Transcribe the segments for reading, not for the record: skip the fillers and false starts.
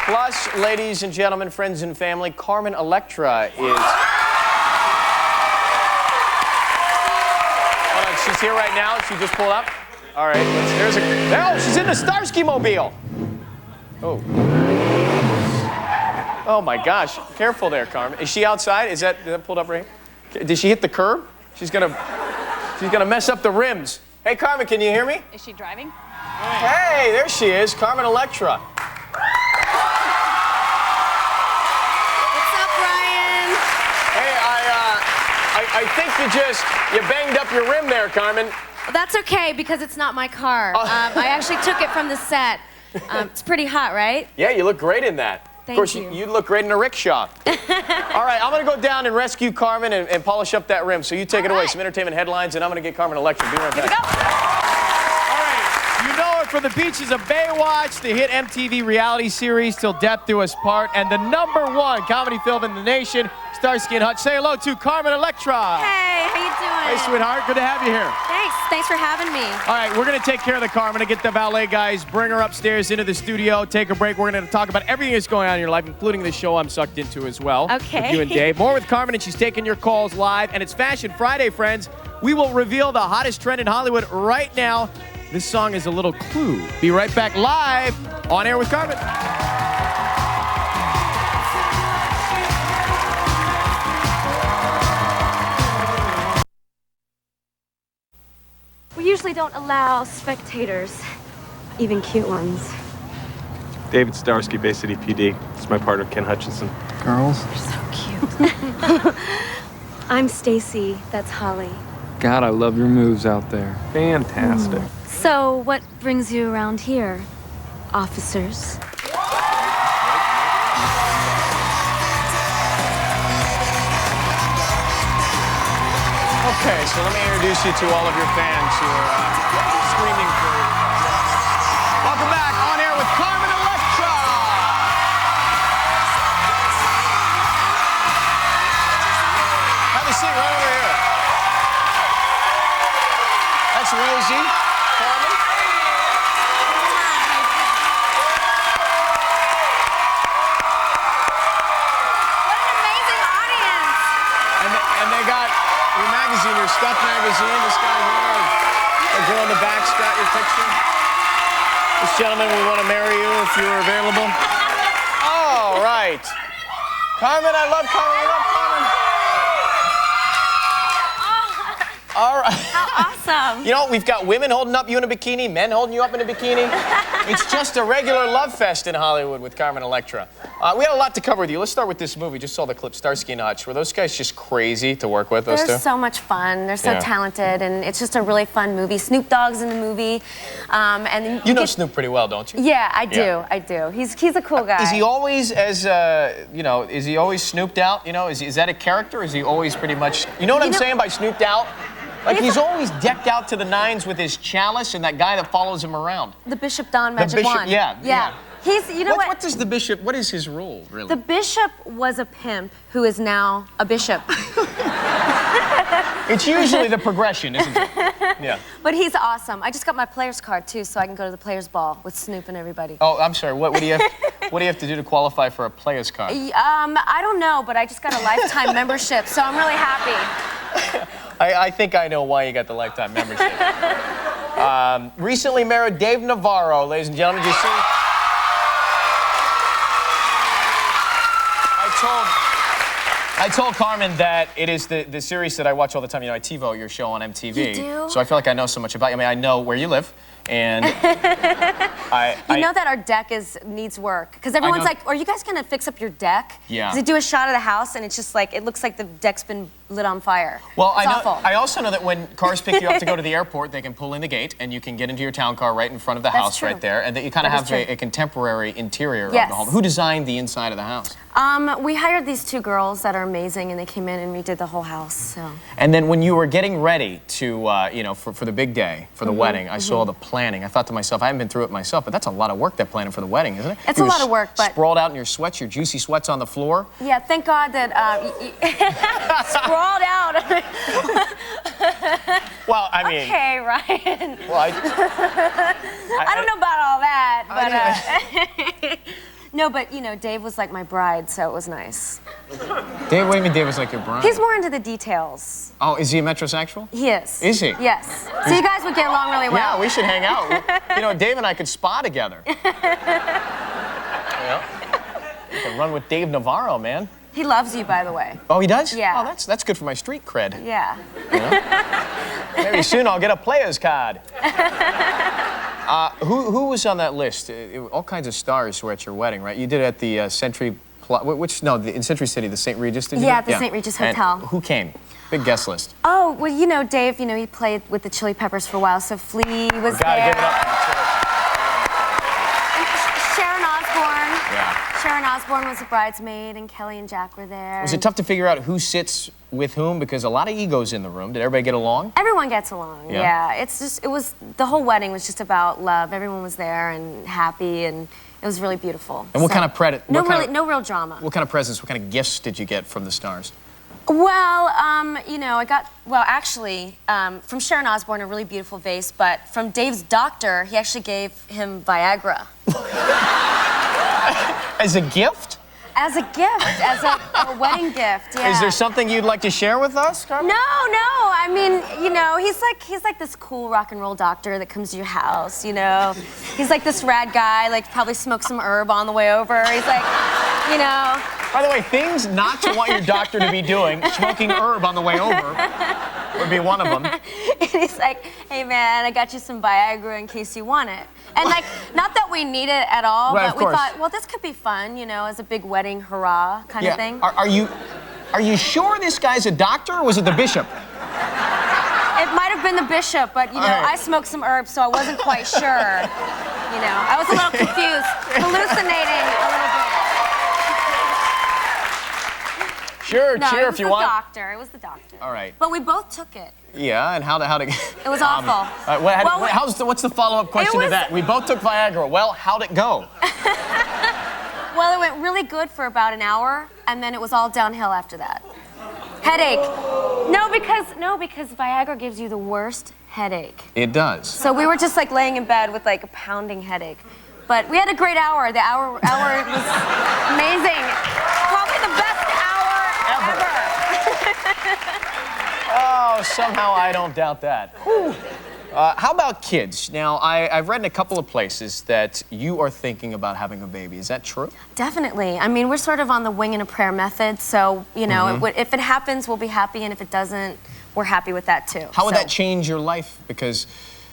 Plus, ladies and gentlemen, friends and family, Carmen Electra is... Hold on, she's here right now. She just pulled up. All right, there's a... Oh, she's in the Starsky mobile. Oh. Oh, my gosh. Careful there, Carmen. Is she outside? Is that pulled up right here? Did she hit the curb? She's gonna mess up the rims. Hey, Carmen, can you hear me? Is she driving? Hey, there she is, Carmen Electra. What's up, Ryan? Hey, I think you banged up your rim there, Carmen. Well, that's okay, because it's not my car. I actually took it from the set. It's pretty hot, right? Yeah, you look great in that. Thank of course, you. you look great in a rickshaw. All right, I'm going to go down and rescue Carmen and polish up that rim. So you take it away. Some entertainment headlines, and I'm going to get Carmen Electra. Be right back. Here we go. All right, you know her from the beaches of Baywatch, the hit MTV reality series Till Death Do Us Part, and the #1 comedy film in the nation, Starsky and Hutch. Say hello to Carmen Electra. Hey, how you doing? Hey, sweetheart. Good to have you here. Thanks for having me. All right, we're going to take care of the car. I'm going to get the valet guys, bring her upstairs into the studio, take a break. We're going to talk about everything that's going on in your life, including the show I'm sucked into as well. Okay. With you and Dave. More with Carmen, and she's taking your calls live. And it's Fashion Friday, friends. We will reveal the hottest trend in Hollywood right now. This song is a little clue. Be right back live on Air with Carmen. We usually don't allow spectators, even cute ones. David Starsky, Bay City PD. It's my partner, Ken Hutchinson. Girls? You're so cute. I'm Stacy. That's Holly. God, I love your moves out there. Fantastic. So, what brings you around here, officers? Okay, so let me introduce you to all of your fans who are screaming for you. Welcome back on Air with Carmen Electra. Have a seat right over here. That's Rosie. Carmen. What an amazing audience. And they got your magazine, your Stuff magazine. This guy here, the girl in the back's got your picture. This gentleman, we want to marry you if you're available. All right. Carmen, I love Carmen. I love Carmen. All right. How awesome. You know, we've got women holding up you in a bikini, men holding you up in a bikini. It's just a regular love fest in Hollywood with Carmen Electra. We had a lot to cover with you. Let's start with this movie. Just saw the clip, Starsky and Hutch. Were those guys just crazy to work with, those two? They're so much fun. They're so talented, and it's just a really fun movie. Snoop Dogg's in the movie. And you know Snoop pretty well, don't you? Yeah, I do. Yeah. I do. He's a cool guy. Is he always as, you know, is he always snooped out? You know, is that a character? Or is he always pretty much, you know what I'm saying by snooped out? Like he's always decked out to the nines with his chalice and that guy that follows him around. The Bishop Don Magic Wand. Yeah. He's, you know what? What does the bishop, what is his role, really? The bishop was a pimp who is now a bishop. It's usually the progression, isn't it? Yeah. But he's awesome. I just got my player's card, too, so I can go to the player's ball with Snoop and everybody. Oh, I'm sorry. What do you have to do to qualify for a player's card? I don't know, but I just got a lifetime membership, so I'm really happy. I think I know why you got the lifetime membership. Recently married Dave Navarro, ladies and gentlemen. Did you see? I told Carmen that it is the series that I watch all the time. You know, I TiVo your show on MTV. You do? So I feel like I know so much about you. I mean, I know where you live, and You know that our deck needs work, because everyone's like, "Are you guys gonna fix up your deck?" Yeah. Because they do a shot of the house, and it's just like it looks like the deck's been lit on fire. Well, it's awful. I also know that when cars pick you up to go to the airport, they can pull in the gate, and you can get into your town car right in front of the house right there, and that you kind of have a contemporary interior of the home. Who designed the inside of the house? We hired these two girls that are amazing, and they came in and redid the whole house. So. And then when you were getting ready to, you know, for the big day, for the wedding, I saw the planning. I thought to myself, I haven't been through it myself, but that's a lot of work, that planning for the wedding, isn't it? It's a lot of work, but... Sprawled out in your sweats, your juicy sweats on the floor. Yeah, thank God that sprawled out. Well, I mean... Okay, Ryan. Well, I don't know about all that, but... No, but you know, Dave was like my bride, so it was nice. Dave, what do you mean Dave was like your bride? He's more into the details. Oh, is he a metrosexual? He is. Is he? Yes. So you guys would get along really well. Yeah, we should hang out. You know, Dave and I could spa together. You know? You can run with Dave Navarro, man. He loves you, by the way. Oh, he does? Yeah. Oh, that's good for my street cred. Yeah. You know? Maybe soon I'll get a player's card. Who was on that list? All kinds of stars were at your wedding, right? You did it at the in Century City, the St. Regis, did you? Yeah, the St. Regis Hotel. And who came? Big guest list. Oh, well, you know, Dave, you know, he played with the Chili Peppers for a while, so Flea was Gotta there. give it up for the Chili Sharon Osbourne. Yeah. Sharon Osbourne was a bridesmaid, and Kelly and Jack were there. Was it tough to figure out who sits with whom? Because a lot of egos in the room. Did everybody get along? Everyone gets along, Yeah. It's just, the whole wedding was just about love. Everyone was there and happy, and it was really beautiful. And what kind of no real drama. What kind of presents, what kind of gifts did you get from the stars? Well, you know, actually, from Sharon Osbourne, a really beautiful vase, but from Dave's doctor, he actually gave him Viagra. As a gift? As a gift, as a wedding gift, yeah. Is there something you'd like to share with us, Carmen? No. I mean, you know, he's like this cool rock and roll doctor that comes to your house, you know. He's like this rad guy, like probably smoked some herb on the way over. He's like, you know. By the way, things not to want your doctor to be doing, smoking herb on the way over would be one of them. And he's like, hey man, I got you some Viagra in case you want it. And like, not that we need it at all, Right, but we thought, well, this could be fun, you know, as a big wedding hurrah kind of thing. Are you sure this guy's a doctor, or was it the bishop? It might have been the bishop, but you know, I smoked some herbs, so I wasn't quite sure. You know, I was a little confused, hallucinating a little bit. Sure, No, cheer if you want. It was the doctor. All right. But we both took it. Yeah, and how to It was awful. What's the follow-up question to that? We both took Viagra. Well, how'd it go? Well, it went really good for about an hour, and then it was all downhill after that. Headache. No, because Viagra gives you the worst headache. It does. So we were just like laying in bed with like a pounding headache. But we had a great hour. The hour was amazing. Probably the best hour ever. Oh, somehow I don't doubt that. How about kids? Now, I've read in a couple of places that you are thinking about having a baby. Is that true? Definitely. I mean, we're sort of on the wing and a prayer method. So, you know, if it happens, we'll be happy. And if it doesn't, we're happy with that too. How would that change your life? Because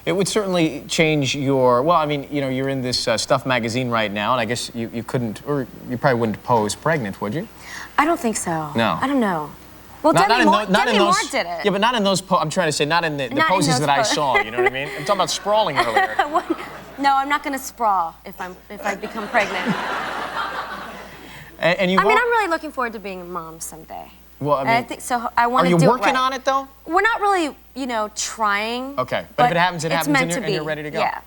it would certainly change your, well, I mean, you know, you're in this Stuff magazine right now, and I guess you couldn't, or you probably wouldn't pose pregnant, would you? I don't think so. No. I don't know. Well, Demi Moore did it. Yeah, but not in those I'm trying to say, not in the poses that I saw, you know what I mean? I'm talking about sprawling earlier. No, I'm not going to sprawl if I become pregnant. And I mean, I'm really looking forward to being a mom someday. Well, I mean, I think so. I want to do it. Are you working on it, though? We're not really, you know, trying. Okay, but if it happens, it happens, and you're ready to go. Yeah.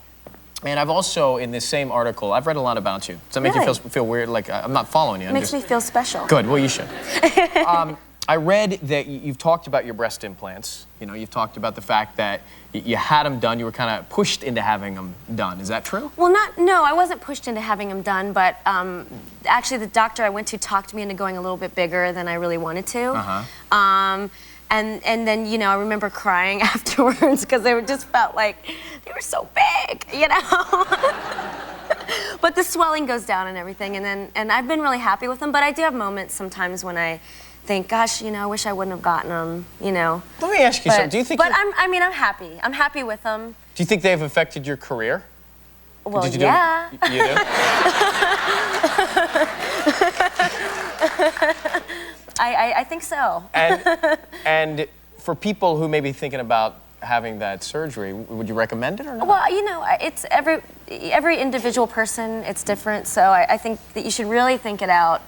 And I've also, in this same article, I've read a lot about you. Does that make you feel weird? Like, I'm not following you. It makes me feel special. Good, well, you should. I read that you've talked about your breast implants. You know, you've talked about the fact that you had them done. You were kind of pushed into having them done. Is that true? Well, no, I wasn't pushed into having them done, but actually the doctor I went to talked me into going a little bit bigger than I really wanted to. And then, you know, I remember crying afterwards because they just felt like they were so big, you know? But the swelling goes down and everything, and I've been really happy with them, but I do have moments sometimes when I think, gosh, you know, I wish I wouldn't have gotten them, you know. Let me ask you something. Do you think? But I'm happy. I'm happy with them. Do you think they've affected your career? Well, yeah. You do? I think so. And for people who may be thinking about having that surgery, would you recommend it or not? Well, you know, it's every individual person, it's different. So I think that you should really think it out.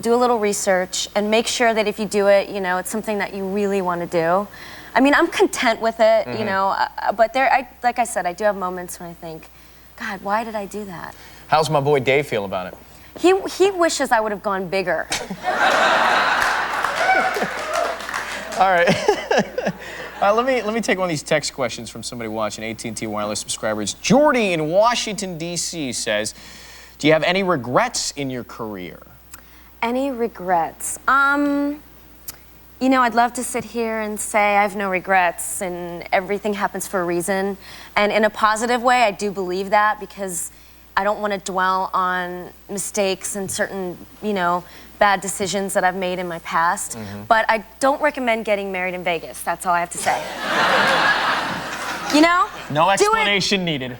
Do a little research and make sure that if you do it, you know, it's something that you really want to do. I mean, I'm content with it, you know, but like I said, I do have moments when I think, God, why did I do that? How's my boy Dave feel about it? He wishes I would have gone bigger. All right. Let me take one of these text questions from somebody watching. AT&T Wireless subscribers. Jordy in Washington, D.C. says, Do you have any regrets in your career? Any regrets? You know, I'd love to sit here and say I have no regrets and everything happens for a reason. And in a positive way, I do believe that because I don't want to dwell on mistakes and certain, you know, bad decisions that I've made in my past. But I don't recommend getting married in Vegas. That's all I have to say. You know? No explanation needed.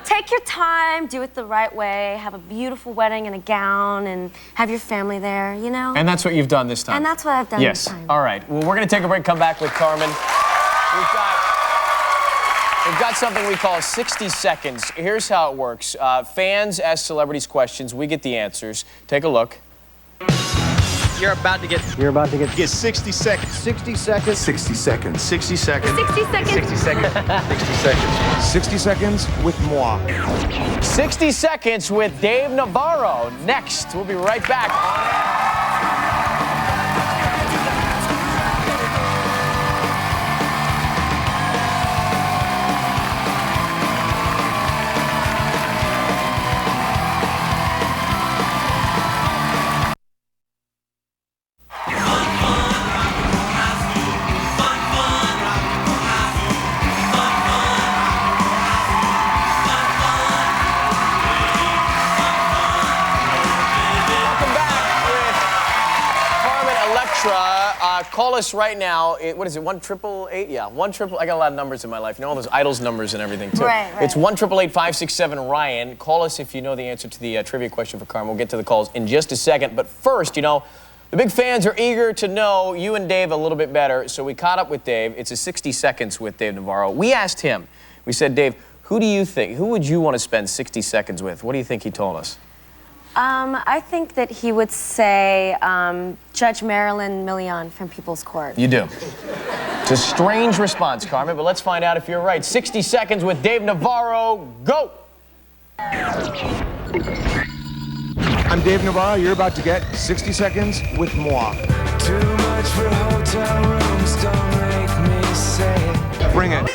Take your time, do it the right way, have a beautiful wedding and a gown, and have your family there, you know? And that's what you've done this time? And that's what I've done this time. All right. Well, we're going to take a break, come back with Carmen. We've got something we call 60 seconds. Here's how it works. Fans ask celebrities questions. We get the answers. Take a look. You're about to get 60 seconds. 60 seconds. 60 seconds. 60 seconds. 60 seconds. 60 seconds. 60 seconds. 60 seconds with moi. 60 seconds with Dave Navarro. Next, we'll be right back on air. Call us right now. What is it? 1-888? Yeah, 1-888. I got a lot of numbers in my life. You know all those idols numbers and everything too. Right. It's 1-888-567 Ryan. Call us if you know the answer to the trivia question for Carmen. We'll get to the calls in just a second. But first, you know, the big fans are eager to know you and Dave a little bit better. So we caught up with Dave. It's a 60 seconds with Dave Navarro. We asked him. We said, Dave, who do you think? Who would you want to spend 60 seconds with? What do you think he told us? I think that he would say Judge Marilyn Milian from People's Court. You do. It's a strange response, Carmen, but let's find out if you're right. 60 seconds with Dave Navarro. Go! I'm Dave Navarro. You're about to get 60 seconds with moi. Too much for hotel rooms, don't make me say. Bring it.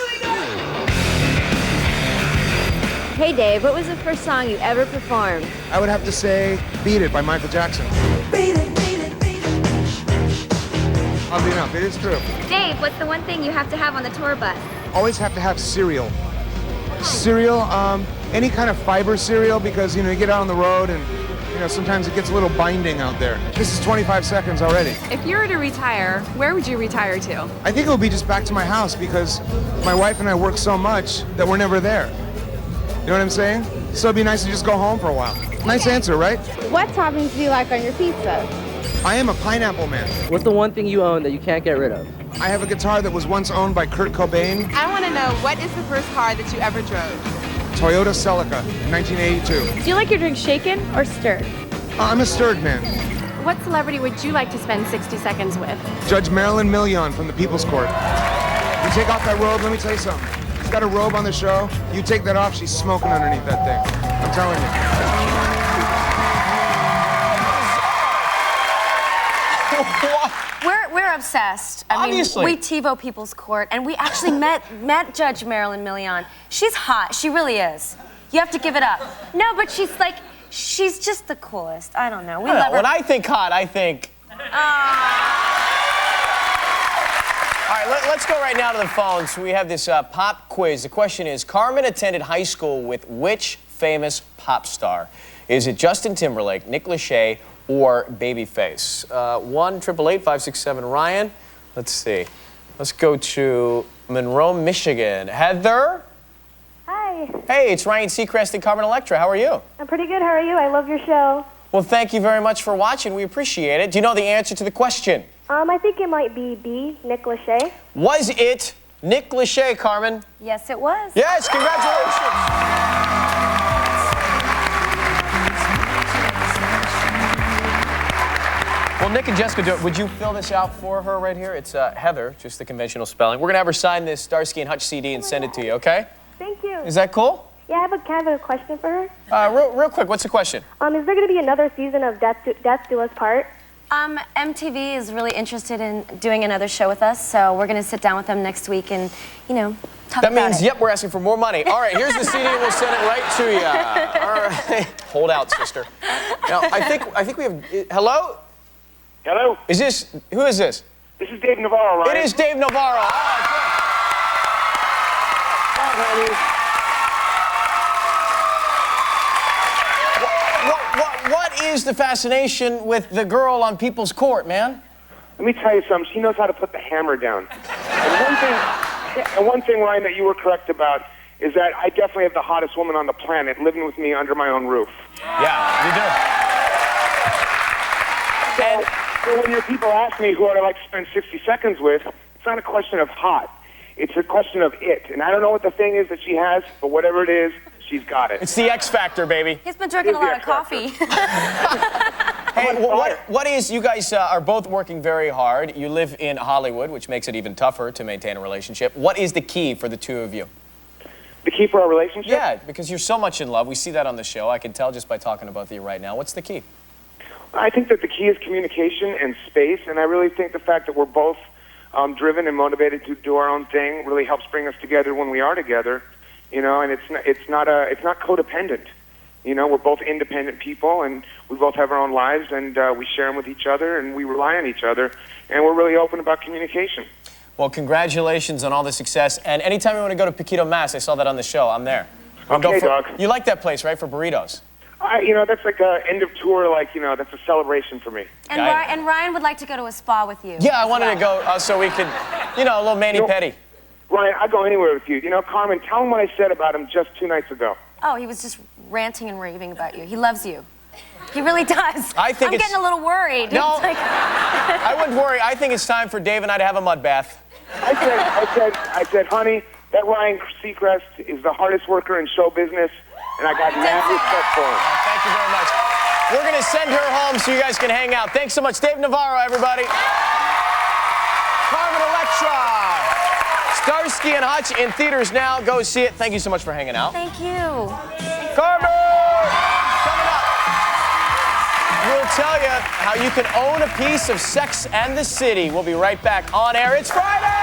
Hey Dave, what was the first song you ever performed? I would have to say Beat It by Michael Jackson. Beat it, beat it, beat it. Oddly enough, it is true. Dave, what's the one thing you have to have on the tour bus? Always have to have cereal. Cereal, any kind of fiber cereal because, you know, you get out on the road and, you know, sometimes it gets a little binding out there. This is 25 seconds already. If you were to retire, where would you retire to? I think it would be just back to my house because my wife and I work so much that we're never there. You know what I'm saying? So it'd be nice to just go home for a while. Nice answer, right? What toppings do you like on your pizza? I am a pineapple man. What's the one thing you own that you can't get rid of? I have a guitar that was once owned by Kurt Cobain. I want to know, what is the first car that you ever drove? Toyota Celica, 1982. Do you like your drink shaken or stirred? I'm a stirred man. What celebrity would you like to spend 60 seconds with? Judge Marilyn Milian from the People's Court. You take off that robe, let me tell you something. She's got a robe on the show. You take that off, she's smoking underneath that thing. I'm telling you. We're obsessed. Obviously. I mean, we TiVo People's Court, and we actually met Judge Marilyn Milian. She's hot. She really is. You have to give it up. No, but she's like, she's just the coolest. I don't know. We love her. When I think hot, I think... All right, let's go right now to the phones. We have this pop quiz. The question is, Carmen attended high school with which famous pop star? Is it Justin Timberlake, Nick Lachey, or Babyface? 1-888-567 Ryan. Let's see. Let's go to Monroe, Michigan. Heather? Hi. Hey, it's Ryan Seacrest and Carmen Electra. How are you? I'm pretty good. How are you? I love your show. Well, thank you very much for watching. We appreciate it. Do you know the answer to the question? I think it might be B, Nick Lachey. Was it Nick Lachey, Carmen? Yes, it was. Yes, congratulations. Well, Nick and Jessica, would you fill this out for her right here? It's Heather, just the conventional spelling. We're going to have her sign this Starsky and Hutch CD and send it to you, okay? Thank you. Is that cool? Yeah, I have a question for her. Real quick, what's the question? Is there going to be another season of Death Do Us Part? MTV is really interested in doing another show with us, so we're going to sit down with them next week and, you know, talk That about means, it. yep, we're asking for more money. All right, here's the CD, and we'll send it right to you. All right. Hold out, sister. Now, I think we have, hello? Hello? Who is this? This is Dave Navarro, right? It is Dave Navarro. All right, good. What is the fascination with the girl on People's Court, man? Let me tell you something. She knows how to put the hammer down. And one thing, Ryan, that you were correct about is that I definitely have the hottest woman on the planet living with me under my own roof. Yeah, you do. So when your people ask me who I'd like to spend 60 seconds with, it's not a question of hot. It's a question of it. And I don't know what the thing is that she has, but whatever it is, she's got it. It's the X Factor, baby. He's been drinking a lot of coffee. Hey, what is, you guys are both working very hard. You live in Hollywood, which makes it even tougher to maintain a relationship. What is the key for the two of you? The key for our relationship? Yeah, because you're so much in love. We see that on the show. I can tell just by talking to both of you right now. What's the key? I think that the key is communication and space, and I really think the fact that we're both driven and motivated to do our own thing really helps bring us together when we are together. You know, and it's not codependent. You know, we're both independent people, and we both have our own lives, and we share them with each other, and we rely on each other, and we're really open about communication. Well, congratulations on all the success, and anytime you want to go to Paquito, Mass, I saw that on the show. I'm there. Okay, dog. You like that place, right, for burritos? You know, that's like a end of tour, like, you know, that's a celebration for me. And Ryan would like to go to a spa with you. Yeah, I wanted to go so we could, you know, a little mani-pedi. Ryan, I'd go anywhere with you. You know, Carmen, tell him what I said about him just 2 nights ago. Oh, he was just ranting and raving about you. He loves you. He really does. I think I'm getting a little worried. No, It's like... I wouldn't worry. I think it's time for Dave and I to have a mud bath. I said, honey, that Ryan Seacrest is the hardest worker in show business, and I got mad respect for him. Thank you very much. We're going to send her home so you guys can hang out. Thanks so much. Dave Navarro, everybody. Carmen, Electra. Starsky and Hutch in theaters now. Go see it. Thank you so much for hanging out. Thank you. Carmen! Coming up, we'll tell you how you can own a piece of Sex and the City. We'll be right back on air. It's Friday!